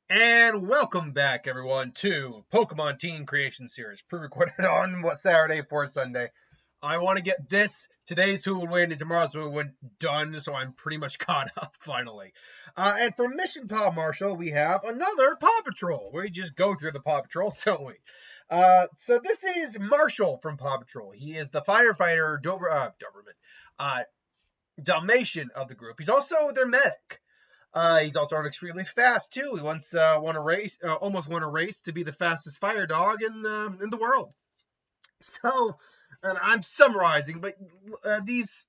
And welcome back, everyone, to Pokemon Team Creation Series, pre-recorded on Saturday for Sunday. I want to get today's Who Would Win and tomorrow's Who Would Win done, so I'm pretty much caught up, finally. And for Mission Paw Marshall, we have another Paw Patrol. We just go through the Paw Patrols, don't we? So this is Marshall from Paw Patrol. He is the firefighter, Dalmatian of the group. He's also their medic. He's also extremely fast too. He once won a race, almost won a race to be the fastest fire dog in the world. So, and I'm summarizing, but these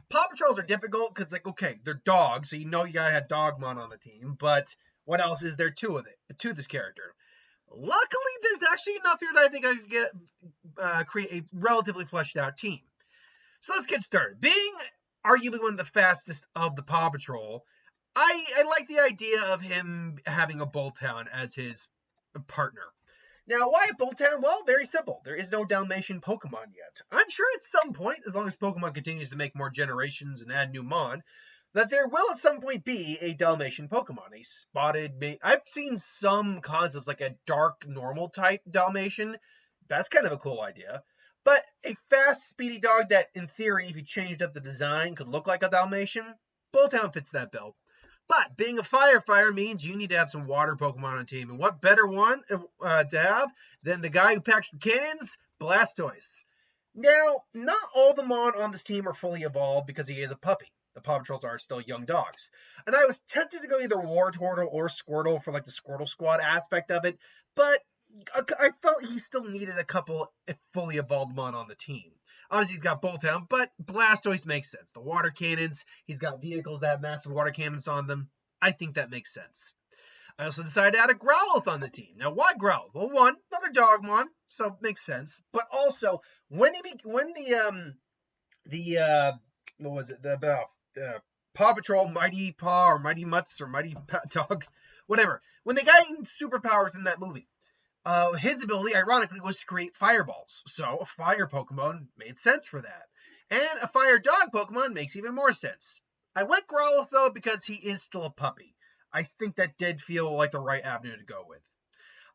Paw Patrols are difficult because, like, okay, they're dogs, so you know you gotta have Dogmon on the team. But what else is there to this character? Luckily, there's actually enough here that I think I could create a relatively fleshed out team. So let's get started. Being arguably one of the fastest of the Paw Patrol, I like the idea of him having a Bolthound as his partner. Now, why a Bolthound? Well, very simple. There is no Dalmatian Pokemon yet. I'm sure at some point, as long as Pokemon continues to make more generations and add new Mon, that there will at some point be a Dalmatian Pokemon. A spotted. I've seen some concepts like a dark normal type Dalmatian. That's kind of a cool idea. But a fast, speedy dog that, in theory, if you changed up the design, could look like a Dalmatian, Bolthound fits that bill. But being a firefighter means you need to have some water Pokemon on the team. And what better one to have than the guy who packs the cannons, Blastoise. Now, not all the Mon on this team are fully evolved because he is a puppy. The Paw Patrols are still young dogs. And I was tempted to go either Wartortle or Squirtle for like the Squirtle Squad aspect of it, but I felt he still needed a couple fully evolved Mon on the team. Obviously, he's got Bolthound, but Blastoise makes sense. The water cannons, he's got vehicles that have massive water cannons on them. I think that makes sense. I also decided to add a Growlithe on the team. Now, why Growlithe? Well, one, another Dogmon, so it makes sense. But also, when what was it? The Paw Patrol, Mighty Paw or Mighty Mutts or Mighty Dog, whatever. When they got superpowers in that movie, his ability, ironically, was to create fireballs. So a fire Pokemon made sense for that. And a fire dog Pokemon makes even more sense. I went Growlithe, though, because he is still a puppy. I think that did feel like the right avenue to go with.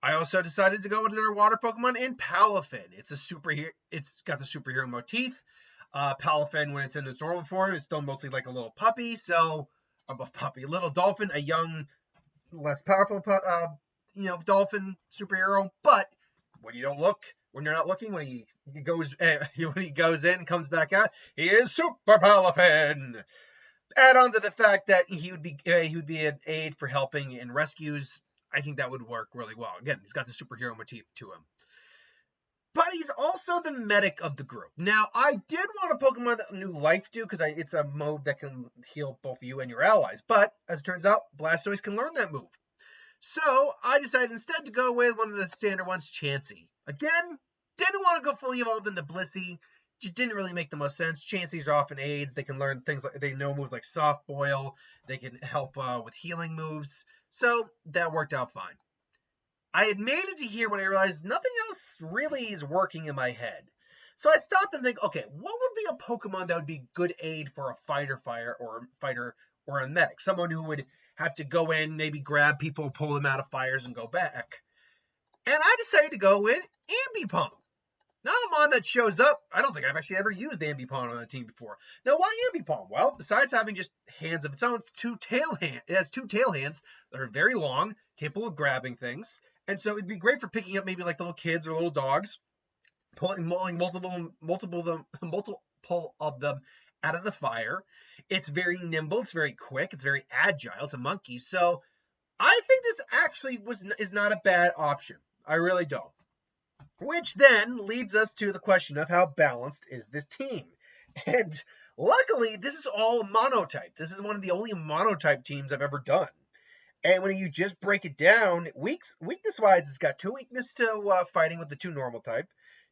I also decided to go with another water Pokemon in Palafin. It's a superhero. It's got the superhero motif. Palafin, when it's in its normal form, is still mostly like a little puppy. So, a little dolphin, a young, less powerful dolphin superhero. But when you don't look, when you're not looking, when he goes in, comes back out, he is Super Palafin. Add on to the fact that he would be an aid for helping in rescues. I think that would work really well. Again, he's got the superhero motif to him. But he's also the medic of the group. Now, I did want a Pokemon that knew Life Dew because it's a move that can heal both you and your allies. But as it turns out, Blastoise can learn that move. So I decided instead to go with one of the standard ones, Chansey. Again, didn't want to go fully evolved into Blissey. Just didn't really make the most sense. Chanseys are often aids. They can learn things like they know moves like Soft Boil. They can help with healing moves. So that worked out fine. I had made it to here when I realized nothing else really is working in my head. So I stopped and think, okay, what would be a Pokemon that would be good aid for a fighter or a medic? Someone who would have to go in, maybe grab people, pull them out of fires, and go back. And I decided to go with Ambipom. Not a Mon that shows up. I don't think I've actually ever used Ambipom on a team before. Now, why Ambipom? Well, besides having just hands of its own, it has two tail hands that are very long, capable of grabbing things. And so it'd be great for picking up maybe like little kids or little dogs, pulling multiple of them out of the fire. It's very nimble. It's very quick. It's very agile. It's a monkey. So I think this actually is not a bad option. I really don't. Which then leads us to the question of how balanced is this team? And luckily, this is all monotype. This is one of the only monotype teams I've ever done. And when you just break it down, weakness-wise, it's got two weakness to fighting with the two normal type,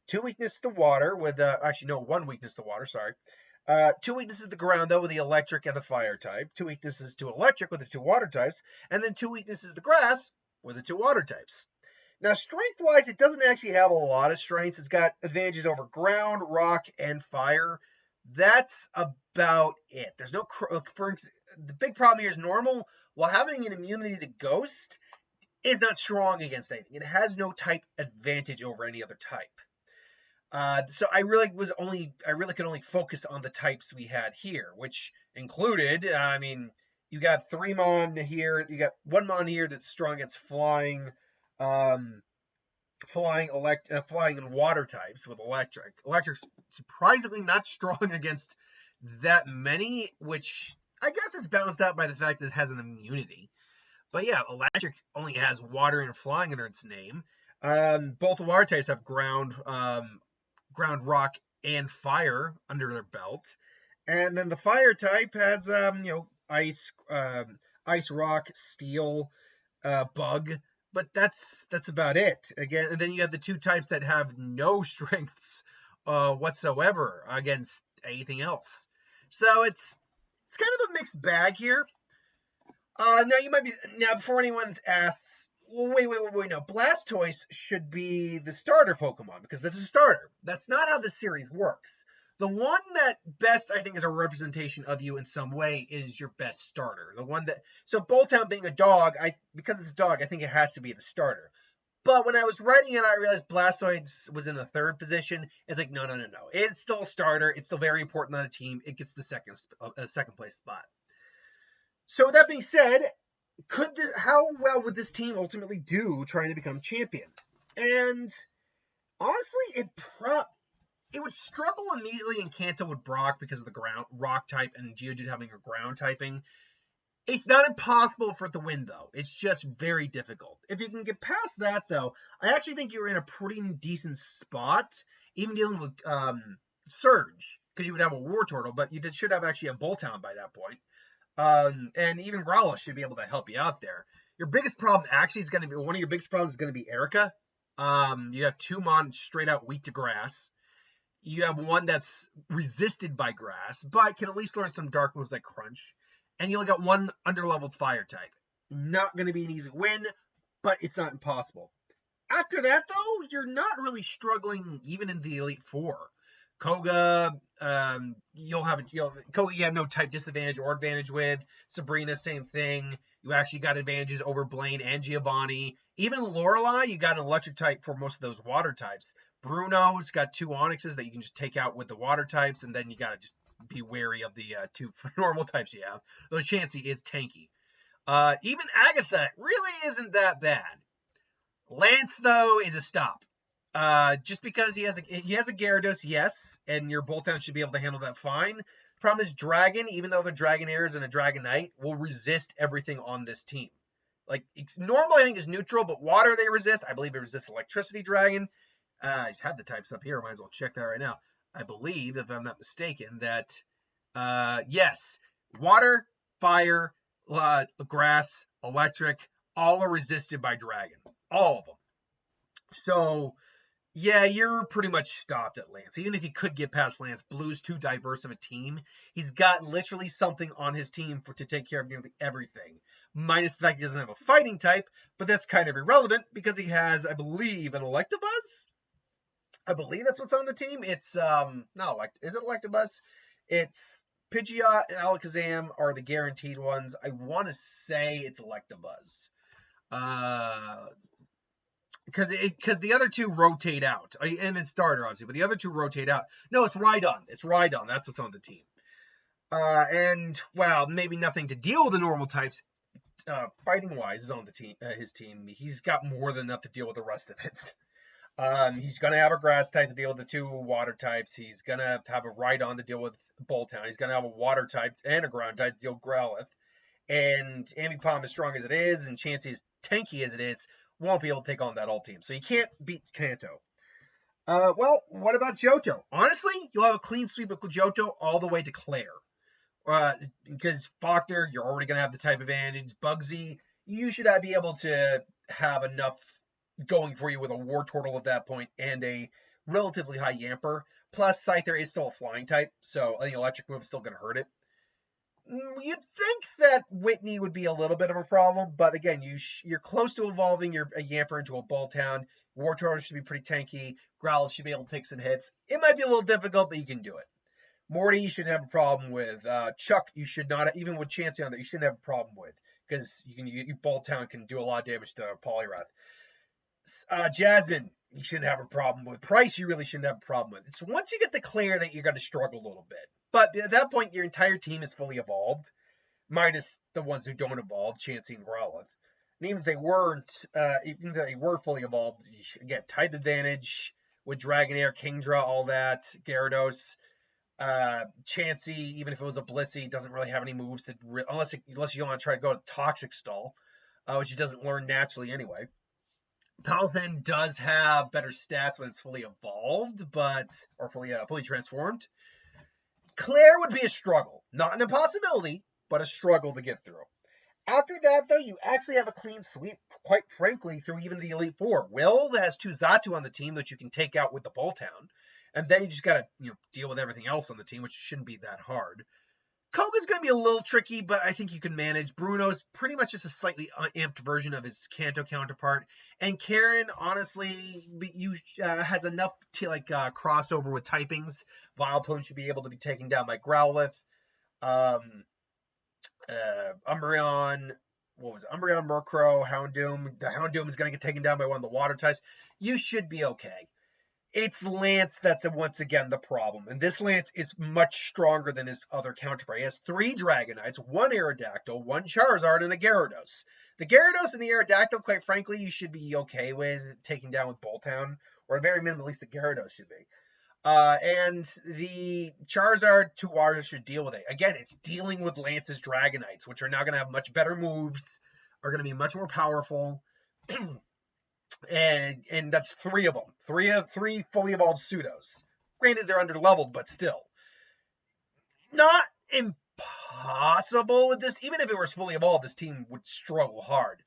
two weakness to water with one weakness to water. Sorry, two weaknesses to ground though with the electric and the fire type, two weaknesses to electric with the two water types, and then two weaknesses to grass with the two water types. Now, strength-wise, it doesn't actually have a lot of strengths. It's got advantages over ground, rock, and fire. That's about it. There's no the big problem here is normal. While having an immunity to ghost, is not strong against anything. It has no type advantage over any other type. So I really could only focus on the types we had here, which included, you got 3 Mon here, you got 1 Mon here that's strong against flying, flying and water types with electric. Electric's surprisingly not strong against that many, which I guess is balanced out by the fact that it has an immunity. But yeah, electric only has water and flying under its name. Both water types have ground, rock, and fire under their belt. And then the fire type has, ice, rock, steel, bug. But that's about it. Again, and then you have the 2 types that have no strengths whatsoever against anything else. So it's kind of a mixed bag here. Now before anyone asks, well, wait, no, Blastoise should be the starter Pokemon because it's a starter. That's not how the series works. The one that best, I think, is a representation of you in some way is your best starter. So Bolthound being a dog, because it's a dog, I think it has to be the starter. But when I was writing it, I realized Blastoise was in the 3rd position. It's like, no. It's still a starter. It's still very important on a team. It gets the second place spot. So with that being said, how well would this team ultimately do trying to become champion? And honestly, it would struggle immediately in Kanto with Brock because of the rock type and Geodude having a ground typing. It's not impossible for it to win, though. It's just very difficult. If you can get past that, though, I actually think you're in a pretty decent spot, even dealing with Surge, because you would have a Wartortle, but you should have actually a Bolthound by that point. And even Growlithe should be able to help you out there. Your biggest problem actually is going to be, one of your biggest problems is going to be Erica. You have 2 Mon straight out weak to grass. You have one that's resisted by grass, but can at least learn some dark moves like Crunch. And you only got 1 underleveled fire type. Not going to be an easy win, but it's not impossible. After that, though, you're not really struggling even in the Elite Four. Koga, Koga you have no type disadvantage or advantage with. Sabrina, same thing. You actually got advantages over Blaine and Giovanni. Even Lorelei, you got an electric type for most of those water types. Bruno's got 2 Onyxes that you can just take out with the water types, and then you got to just be wary of the 2 normal types you have. Though Chansey is tanky. Even Agatha really isn't that bad. Lance, though, is a stop. Just because he has a Gyarados, yes, and your Bolthound should be able to handle that fine. Problem is Dragon, even though the Dragonairs and a Dragonite, will resist everything on this team. Like, it's normally I think is neutral, but water they resist. I believe it resists Electricity Dragon. I had the types up here. Might as well check that right now. I believe, if I'm not mistaken, that, yes, water, fire, grass, electric, all are resisted by Dragon. All of them. So, yeah, you're pretty much stopped at Lance. Even if he could get past Lance, Blue's too diverse of a team. He's got literally something on his team to take care of nearly everything. Minus the fact he doesn't have a fighting type, but that's kind of irrelevant because he has, I believe, an Electabuzz? I believe that's what's on the team. It's, is it Electabuzz? It's Pidgeot and Alakazam are the guaranteed ones. I want to say it's Electabuzz. Because the other 2 rotate out. And then Starter, obviously, but the other 2 rotate out. No, it's Rhydon. It's Rhydon. That's what's on the team. And, well, maybe nothing to deal with the normal types. Fighting-wise is on the team. His team. He's got more than enough to deal with the rest of it. He's going to have a grass type to deal with the 2 water types. He's going to have a Rhydon to deal with Bolthound. He's going to have a water type and a ground type to deal with Growlithe. And Ambipom, as strong as it is, and Chansey as tanky as it is, won't be able to take on that whole team. So you can't beat Kanto. Well, what about Johto? Honestly, you'll have a clean sweep of Johto all the way to Claire. Because Factor, you're already going to have the type advantage. Bugsy, you should be able to have enough going for you with a Wartortle at that point and a relatively high Yamper. Plus, Scyther is still a flying type, so I think electric move is still going to hurt it. You'd think that Whitney would be a little bit of a problem, but again, you're close to evolving a Yamper into a Bolthound. Wartortle should be pretty tanky. Growlithe should be able to take some hits. It might be a little difficult, but you can do it. Morty, you shouldn't have a problem with. Chuck, you should not, even with Chansey on there, you shouldn't have a problem with. because Bolthound can do a lot of damage to Poliwrath. Jasmine, you shouldn't have a problem with. Price, you really shouldn't have a problem with. It's once you get the Claire that you're going to struggle a little bit. But at that point, your entire team is fully evolved, minus the ones who don't evolve, Chansey and Growlithe. And even if they were fully evolved, again, type advantage with Dragonair, Kingdra, all that, Gyarados. Chansey, even if it was a Blissey, doesn't really have any moves that unless you want to try to go to Toxic Stall, which it doesn't learn naturally anyway. Paluthen does have better stats when it's fully evolved, or fully transformed. Claire would be a struggle, not an impossibility, but a struggle to get through. After that, though, you actually have a clean sweep, quite frankly, through even the Elite Four. Will has 2 Xatu on the team that you can take out with the Bolthound. And then you just got to deal with everything else on the team, which shouldn't be that hard. Koga's going to be a little tricky, but I think you can manage. Bruno's pretty much just a slightly amped version of his Kanto counterpart. And Karen, honestly, has enough to crossover with typings. Vileplume should be able to be taken down by Growlithe. Umbreon, Umbreon, Murkrow, Houndoom. The Houndoom is going to get taken down by one of the water types. You should be okay. It's Lance that's once again the problem. And this Lance is much stronger than his other counterpart. He has 3 Dragonites, 1 Aerodactyl, 1 Charizard, and a Gyarados. The Gyarados and the Aerodactyl, quite frankly, you should be okay with taking down with Bolthound. Or at very minimum, at least the Gyarados should be. And the Charizard, 2 Waters should deal with it. Again, it's dealing with Lance's Dragonites, which are now going to have much better moves, are going to be much more powerful. And that's 3 of them. 3 fully evolved pseudos. Granted, they're under-leveled, but still. Not impossible with this. Even if it was fully evolved, this team would struggle hard.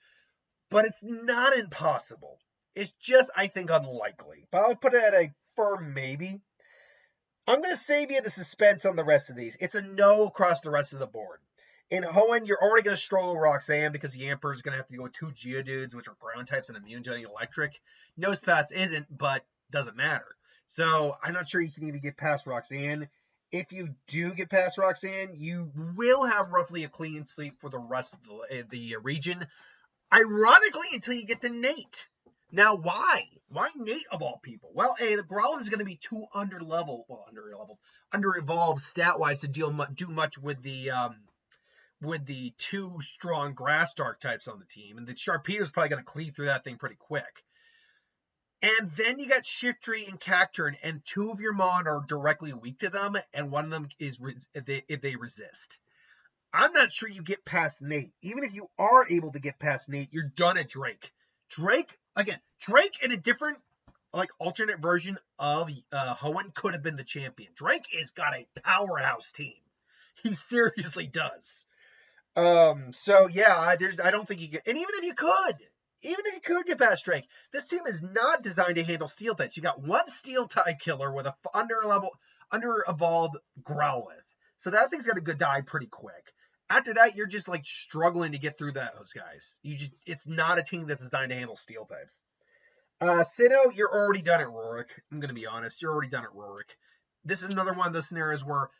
But it's not impossible. It's just, I think, unlikely. But I'll put it at a firm maybe. I'm going to save you the suspense on the rest of these. It's a no across the rest of the board. In Hoenn, you're already going to struggle with Roxanne because Yamper is going to have to go with 2 Geodudes, which are ground types and immune to any electric. Nosepass isn't, but doesn't matter. So I'm not sure you can even get past Roxanne. If you do get past Roxanne, you will have roughly a clean sweep for the rest of the region. Ironically, until you get to Nate. Now, why? Why Nate of all people? Well, the Growlithe is going to be too under-evolved stat-wise to do much with the 2 strong Grass Dark types on the team. And the Sharpedo's probably going to cleave through that thing pretty quick. And then you got Shiftry and Cacturne, and 2 of your Mon are directly weak to them, and one of them is if they resist. I'm not sure you get past Nate. Even if you are able to get past Nate, you're done at Drake. Drake in a different, alternate version of Hoenn could have been the champion. Drake has got a powerhouse team. He seriously does. So yeah, I don't think you get, and even if you could get past Drake, this team is not designed to handle steel types. You got 1 steel type killer with a under-evolved Growlithe. So that thing's got to die pretty quick. After that, you're just struggling to get through those guys. It's not a team that's designed to handle steel types. Sinnoh, you're already done at Rorik. I'm going to be honest. You're already done at Rorik. This is another one of those scenarios where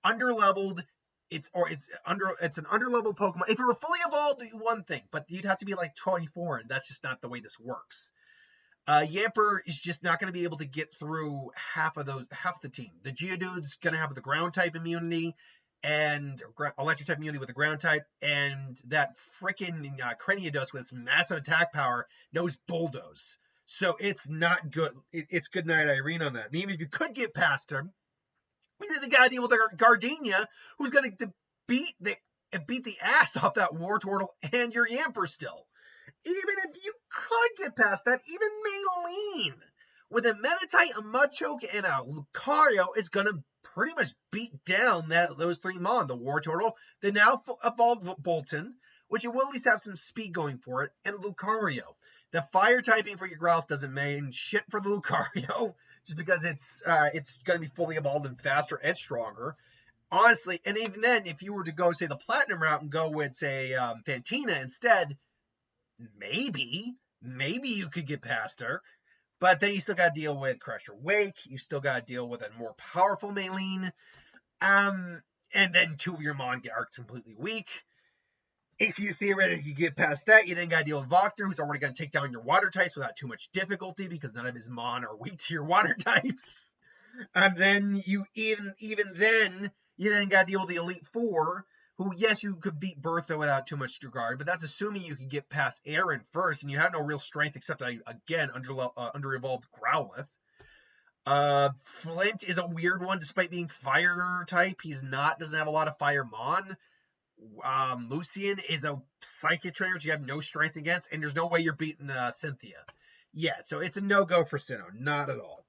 under-leveled, it's an under-leveled Pokemon. If it were fully evolved, one thing, but you'd have to be 24, and that's just not the way this works. Yamper is just not going to be able to get through half the team. The Geodude's going to have the ground type immunity and electric type immunity with the ground type, and that freaking Cranidos with its massive attack power knows Bulldoze. So it's not good. It's good night Irene on that. And even if you could get past her, you got to deal with Gardenia, who's going to beat the ass off that Wartortle and your Yamper still. Even if you could get past that, even Maylene with a Meditite, a Mudchoke, and a Lucario is going to pretty much beat down those 3 Mon. The Wartortle, the now evolved Bolton, which will at least have some speed going for it, and Lucario. The fire typing for your Growlithe doesn't mean shit for the Lucario, just because it's going to be fully evolved and faster and stronger. Honestly, and even then, if you were to go, say, the Platinum route and go with, say, Fantina instead, maybe you could get past her. But then you still got to deal with Crusher Wake. You still got to deal with a more powerful Maylene. And then 2 of your Mon are completely weak. If you theoretically get past that, you then got to deal with Wagner, who's already going to take down your water types without too much difficulty because none of his Mon are weak to your water types. And then even then, you then got to deal with the Elite Four, who, yes, you could beat Bertha without too much regard, but that's assuming you can get past Aaron first, and you have no real strength except, again, under-evolved Growlithe. Flint is a weird one, despite being fire type. Doesn't have a lot of fire Mon. Lucian is a psychic trainer, which you have no strength against, and there's no way you're beating Cynthia. Yeah, so it's a no-go for Sinnoh, not at all.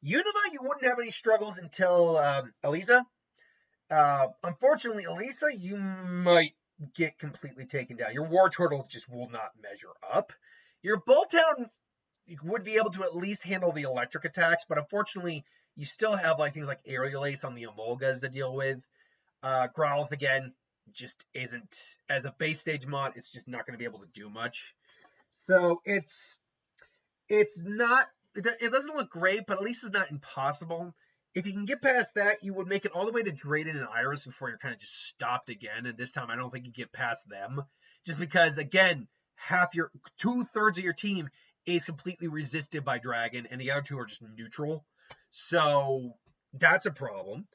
Unova, you wouldn't have any struggles until Elisa. Unfortunately, Elisa, you might get completely taken down. Your Wartortle just will not measure up. Your Bolthound would be able to at least handle the electric attacks, but unfortunately, you still have things like Aerial Ace on the Emolgas to deal with. Growlithe, again, just isn't, as a base stage mod, it's just not going to be able to do much. So it's not, it doesn't look great, but at least it's not impossible. If you can get past that, you would make it all the way to Drayden and Iris before you're kind of just stopped again. And this time, I don't think you get past them. Just because, again, 2/3 of your team is completely resisted by Dragon, and the other two are just neutral. So that's a problem.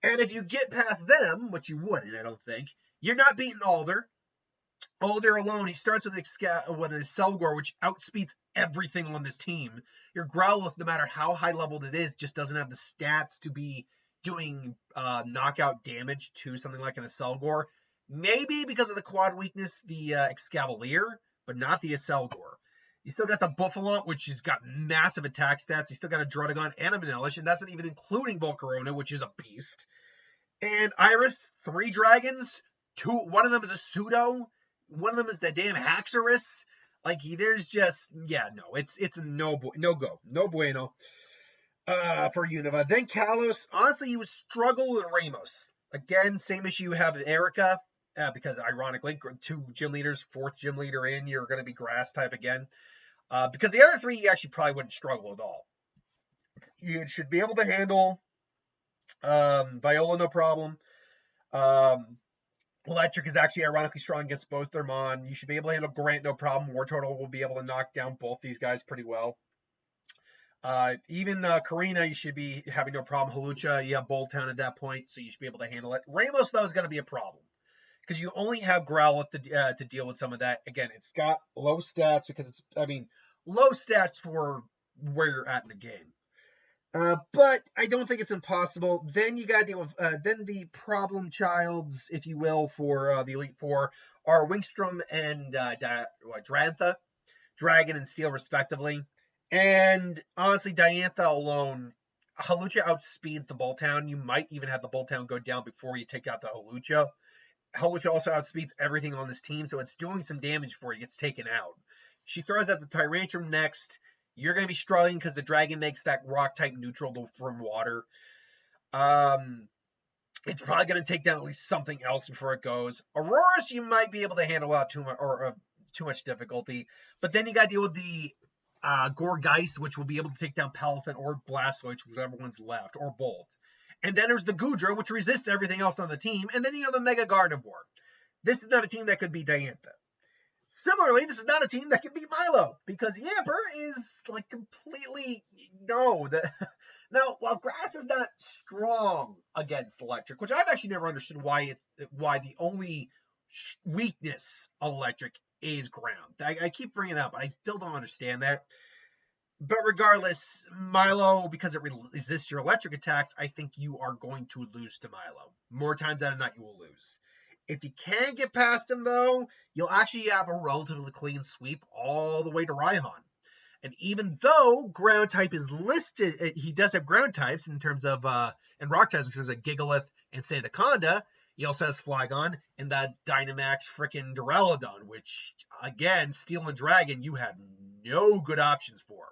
And if you get past them, which you wouldn't, I don't think, you're not beating Alder. Alder alone, he starts with a Selgor, which outspeeds everything on this team. Your Growlithe, no matter how high leveled it is, just doesn't have the stats to be doing knockout damage to something like an Selgor. Maybe because of the quad weakness, the Excavalier, but not the Selgor. You still got the Buffalo, which has got massive attack stats. You still got a Druddigon and a Manilish, and that's not even including Volcarona, which is a beast. And Iris, 3 dragons. One of them is a pseudo. One of them is the damn Haxorus. There's just, it's a no go, no bueno for Unova. Then Kalos, honestly, you would struggle with Ramos. Again, same issue you have with Erica, because ironically, 2 gym leaders, 4th gym leader in, you're going to be grass type again. Because the other 3, you actually probably wouldn't struggle at all. You should be able to handle Viola, no problem. Electric is actually ironically strong against both their Mon. You should be able to handle Grant, no problem. Wartortle will be able to knock down both these guys pretty well. Even Karina, you should be having no problem. Hawlucha, you have Bolthound at that point, so you should be able to handle it. Ramos, though, is going to be a problem because you only have Growlithe to deal with some of that. Again, it's got low stats because low stats for where you're at in the game. But I don't think it's impossible. Then you got to deal with, then the problem childs, if you will, for the Elite Four are Wingstrom and Diantha, Dragon and Steel, respectively. And honestly, Diantha alone, Hawlucha outspeeds the Bolthound. You might even have the Bolthound go down before you take out the Hawlucha. Hawlucha also outspeeds everything on this team, so it's doing some damage before it gets taken out. She throws out the Tyrantrum next. You're going to be struggling because the Dragon makes that rock-type neutral from water. It's probably going to take down at least something else before it goes. Aurorus, you might be able to handle without too much difficulty. But then you got to deal with the Gourgeist, which will be able to take down Palafin or Blastoise, whichever one's left, or both. And then there's the Goodra, which resists everything else on the team. And then you have the Mega Gardevoir. This is not a team that could be Diantha. Similarly, this is not a team that can beat Milo because Yamper is completely no. Now, while Grass is not strong against Electric, which I've actually never understood why the only weakness of Electric is ground. I keep bringing it up, but I still don't understand that. But regardless, Milo, because it resists your electric attacks, I think you are going to lose to Milo. More times than not, you will lose. If you can get past him, though, you'll actually have a relatively clean sweep all the way to Raihan. And even though ground type is listed, he does have ground types in terms of, and rock types in terms of Gigalith and Sandaconda. He also has Flygon and that Dynamax frickin' Duraludon, which, again, Steel and Dragon, you have no good options for.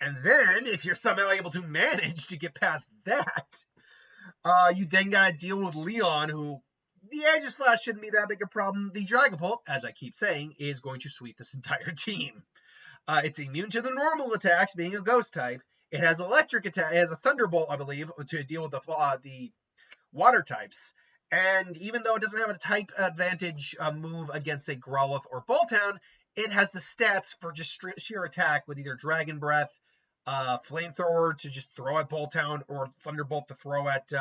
And then, if you're somehow able to manage to get past that, you then got to deal with Leon, who the Aegislash shouldn't be that big a problem. The Dragapult, as I keep saying, is going to sweep this entire team. It's immune to the normal attacks, being a ghost type. It has electric attack. It has a Thunderbolt, I believe, to deal with the water types. And even though it doesn't have a type advantage move against, say, Growlithe or Bolttown, it has the stats for just sheer attack with either Dragon Breath, Flamethrower to just throw at Bolttown, or Thunderbolt to throw at,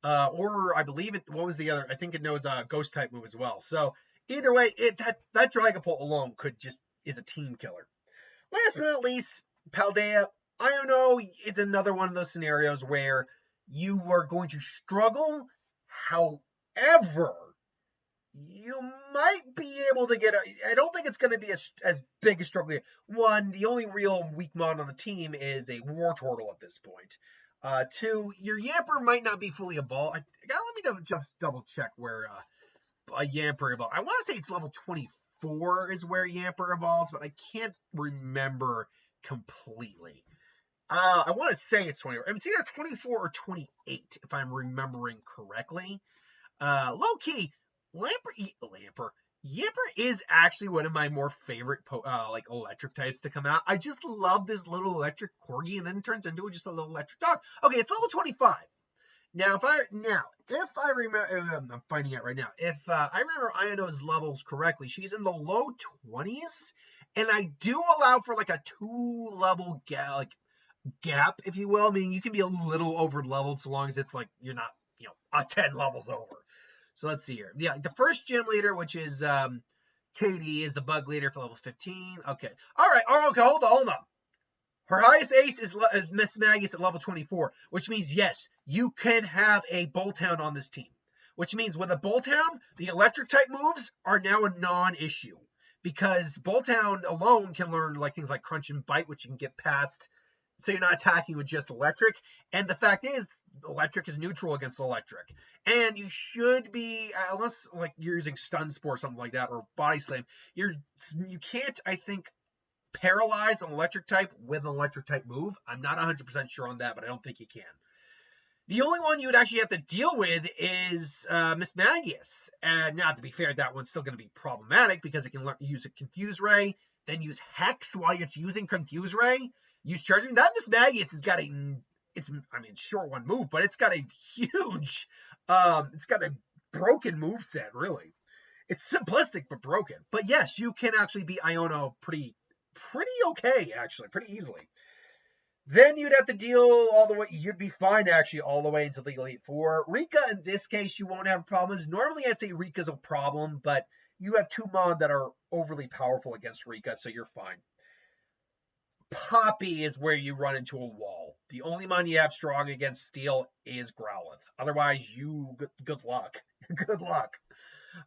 or I believe it, what was the other? I think it knows Ghost type move as well. So either way, that Dragapult alone is a team killer. Last but not least, Paldea. I don't know, it's another one of those scenarios where you are going to struggle. However, you might be able to I don't think it's going to be as big a struggle. One, the only real weak mod on the team is a Wartortle at this point. Two, your Yamper might not be fully evolved. Let me just double check where a Yamper evolves. I want to say it's level 24 is where Yamper evolves, but I can't remember completely. I want to say it's 24. It's either 24 or 28, if I'm remembering correctly. Low key, Yamper is actually one of my more favorite like electric types to come out. I just love this little electric corgi, and then it turns into just a little electric dog. Okay, it's level 25. Now, if I remember, I'm finding out right now. If I remember Iono's levels correctly, she's in the low 20s, and I do allow for like a 2-level gap, if you will. I mean, you can be a little over leveled so long as it's like you're not, 10 levels over. So let's see here. Yeah, the first gym leader, which is Katie, is the bug leader for level 15. Okay. All right. Oh, okay. Hold on. Her highest ace is Mismagius at level 24, which means, yes, you can have a Bolttown on this team. Which means with a Bolttown, the electric type moves are now a non-issue. Because Bolttown alone can learn things like Crunch and Bite, which you can get past. So you're not attacking with just electric. And the fact is, electric is neutral against electric. And you should be, unless you're using Stun Spore or something like that, or Body Slam, you can't, I think, paralyze an electric type with an electric type move. I'm not 100% sure on that, but I don't think you can. The only one you would actually have to deal with is Mismagius. And now, to be fair, that one's still going to be problematic because it can use a Confuse Ray, then use Hex while it's using Confuse Ray. Use Charging. That Mismagius has got short one move, but it's got a huge, it's got a broken moveset, really. It's simplistic, but broken. But yes, you can actually beat Iono pretty okay, actually, pretty easily. Then you'd have to deal all the way, you'd be fine, actually, all the way into the Elite Four. Rika, in this case, you won't have problems. Normally, I'd say Rika's a problem, but you have 2 mon that are overly powerful against Rika, so you're fine. Poppy is where you run into a wall. The only mon you have strong against Steel is Growlithe. Otherwise, good luck. Good luck.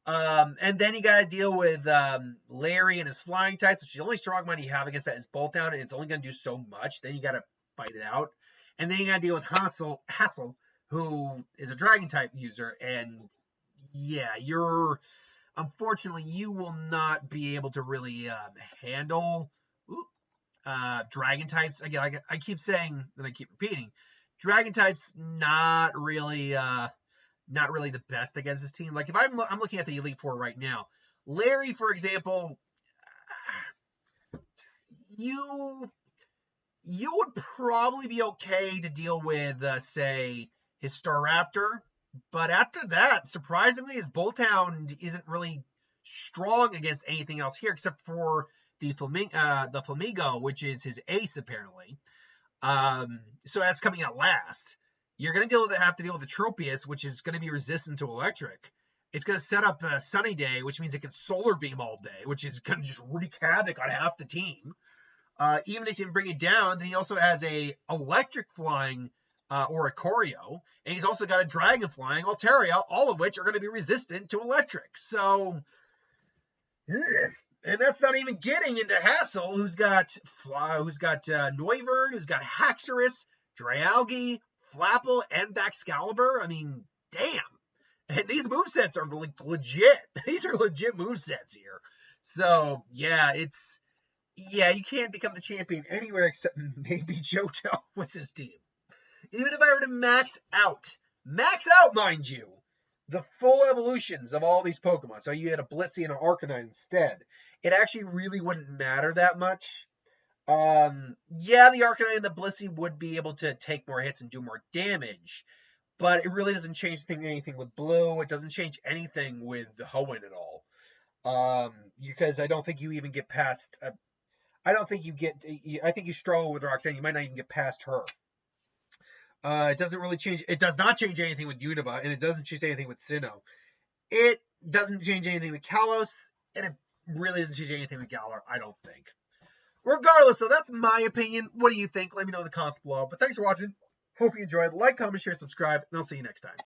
And then you got to deal with Larry and his flying types, which the only strong mon you have against that is Bolttown, and it's only going to do so much. Then you got to fight it out. And then you got to deal with Hassel, who is a dragon type user. And yeah, unfortunately, you will not be able to really handle dragon types. Again, I keep saying and I keep repeating, dragon types not really the best against this team. Like if I'm looking at the Elite Four right now, Larry, for example, you would probably be okay to deal with, say, his Staraptor, but after that, surprisingly, his Bolttown isn't really strong against anything else here except for the Flamigo, which is his ace apparently. So that's coming out last. You're going to have to deal with the Tropius, which is going to be resistant to electric. It's going to set up a Sunny Day, which means it can Solar Beam all day, which is going to just wreak havoc on half the team. Even if you can bring it down, then he also has a electric flying Oricorio, and he's also got a dragon flying Altaria, all of which are going to be resistant to electric. So, and that's not even getting into Hassel, who's got Noivern, who's got Haxorus, Dialga, Flapple, and Baxcalibur. I mean, damn. And these movesets are legit. These are legit movesets here. So, yeah, you can't become the champion anywhere except maybe Johto with this team. Even if I were to max out, mind you, the full evolutions of all these Pokemon. So you had a Blissey and an Arcanine instead. It actually really wouldn't matter that much. Yeah, the Arcanine and the Blissey would be able to take more hits and do more damage. but it really doesn't change anything with Blue. It doesn't change anything with Hoenn at all. Because I don't think you even get past. I don't think you get. I think you struggle with Roxanne. You might not even get past her. It doesn't really change. It does not change anything with Unova, and it doesn't change anything with Sinnoh. It doesn't change anything with Kalos, and it really doesn't change anything with Galar, I don't think. Regardless, though, that's my opinion. What do you think? Let me know in the comments below. But thanks for watching. Hope you enjoyed. Like, comment, share, subscribe, and I'll see you next time.